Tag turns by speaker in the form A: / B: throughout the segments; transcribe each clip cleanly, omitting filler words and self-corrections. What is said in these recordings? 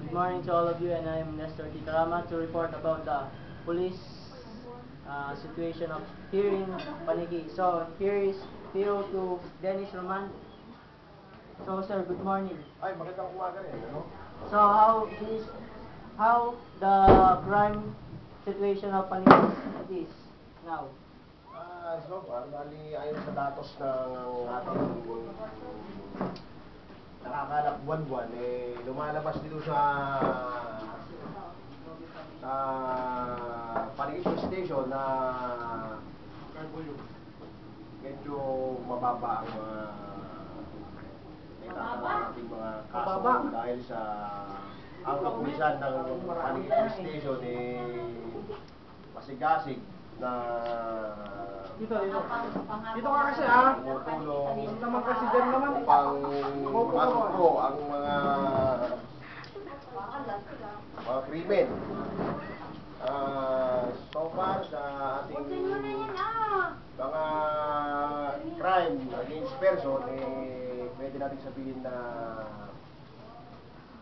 A: Good morning to all of you, and I'm Nestor Titarama to report about the police situation of here in Paniki. So here is Hero to Dennis Roman. So sir, good morning.
B: Ay, magandang umaga rin, ano?
A: So how the crime situation of Paniki is now?
B: So far, bali ayon sa datos ng ating nakakalap buwan-buwan, lumalabas dito sa Panigid Police Station na medyo mababa ang mga nating mga kaso dahil sa ang kapulisan ng Panigid Police Station masigasig na
C: dito ka kasi
B: tumutulong
C: Dito naman kasi dyan naman.
B: upang masukro ang mga krimen. So far sa ating mga crime against person, pwede natin sabihin na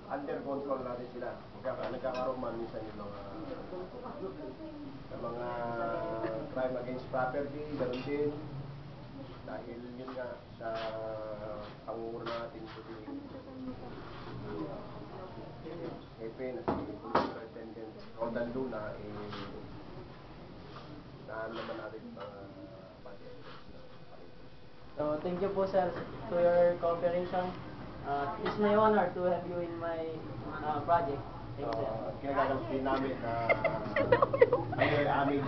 B: under control natin sila. Nagkakaroon man minsan yung mga crime against property, ganoon din. Dahil yun nga sa pangunguna natin si Hepe na si Police Superintendent Roldan Luna, naan naman natin mga budget.
A: So thank you po sir to your cooperation. It's my honor to have you in my project. Thank you, sir.
B: Kinagagalpin namin na kayo ay aming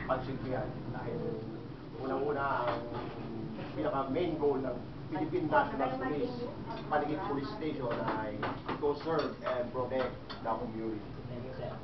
B: pagsilbihan dahil unang-una ang pinaka-main goal ng Philippine National Police, Panigid Police Station ay to serve and protect the community.
A: Thank you, sir.